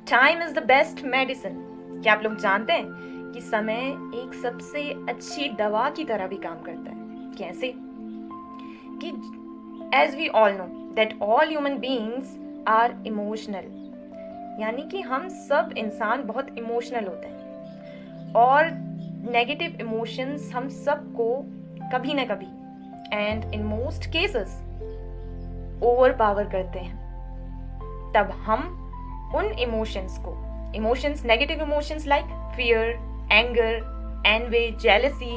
Time is the best medicine. क्या आप लोग जानते हैं कि समय एक सबसे अच्छी दवा की तरह भी काम करता है? कैसे? कि as we all know that all human beings are emotional, यानी कि हम सब इंसान बहुत इमोशनल होते हैं और नेगेटिव इमोशंस हम सबको कभी ना कभी and in most cases over power करते हैं। तब हम उन emotions negative emotions like fear, anger, envy, jealousy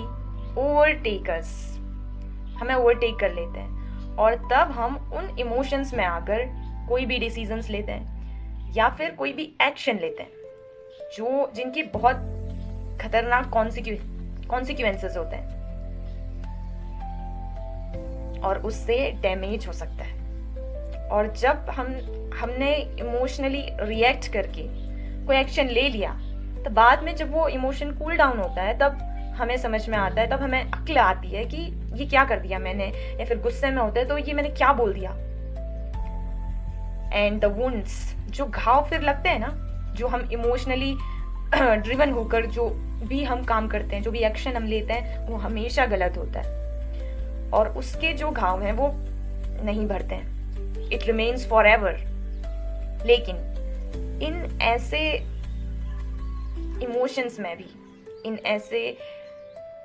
हमें ओवरटेक कर लेते हैं और तब हम उन इमोशंस में आकर कोई भी डिसीजंस लेते हैं या फिर कोई भी एक्शन लेते हैं जिनकी बहुत खतरनाक कॉन्सिक्वेंसेस होते हैं और उससे डैमेज हो सकता है। और जब हमने इमोशनली रिएक्ट करके कोई एक्शन ले लिया तो बाद में जब वो इमोशन कूल डाउन होता है तब हमें समझ में आता है, तब हमें अक्ल आती है कि ये क्या कर दिया मैंने, या फिर गुस्से में होते हैं तो ये मैंने क्या बोल दिया। एंड द वुंड्स, जो घाव फिर लगते हैं ना, जो हम इमोशनली ड्रिवन होकर जो भी हम काम करते हैं, जो भी एक्शन हम लेते हैं, वो हमेशा गलत होता है और उसके जो घाव हैं वो नहीं भरते हैं। It remains for ever. लेकिन इन ऐसे इमोशंस में भी, इन ऐसे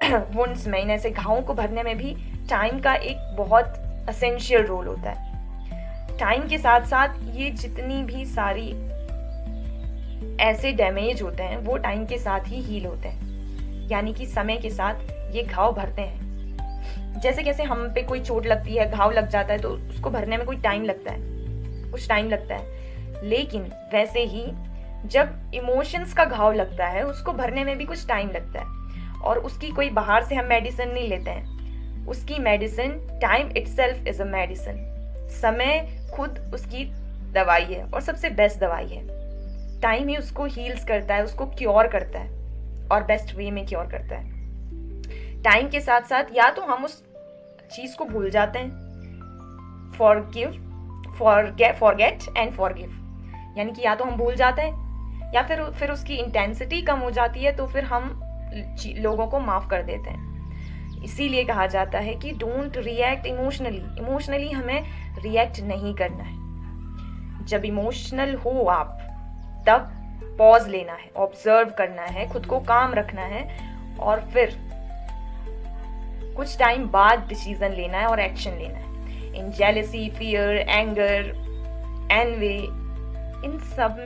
वुंड्स में, इन ऐसे घावों को भरने में भी टाइम का एक बहुत एसेंशियल रोल होता है। टाइम के साथ साथ ये जितनी भी सारी ऐसे डैमेज होते हैं वो टाइम के साथ ही हील होते हैं, यानी कि समय के साथ ये घाव भरते हैं। जैसे कैसे हम पे कोई चोट लगती है, घाव लग जाता है तो उसको भरने में कुछ टाइम लगता है, लेकिन वैसे ही जब इमोशंस का घाव लगता है उसको भरने में भी कुछ टाइम लगता है और उसकी कोई बाहर से हम मेडिसिन नहीं लेते हैं। उसकी medicine, time itself is a medicine. समय खुद उसकी दवाई है और सबसे बेस्ट दवाई है। टाइम ही उसको हील्स करता है, उसको क्योर करता है और बेस्ट वे में क्योर करता है। टाइम के साथ साथ या तो हम उस चीज को भूल जाते हैं, फॉरगेट एंड फॉरगिव, यानी कि या तो हम भूल जाते हैं या फिर उसकी इंटेंसिटी कम हो जाती है तो फिर हम लोगों को माफ कर देते हैं। इसीलिए कहा जाता है कि डोंट रिएक्ट इमोशनली हमें रिएक्ट नहीं करना है। जब इमोशनल हो आप तब पॉज लेना है, ऑब्जर्व करना है, खुद को काम रखना है और फिर कुछ टाइम बाद डिसीजन लेना है और एक्शन लेना है। इन जेलसी, फियर, एंगर, एनवे, इन सब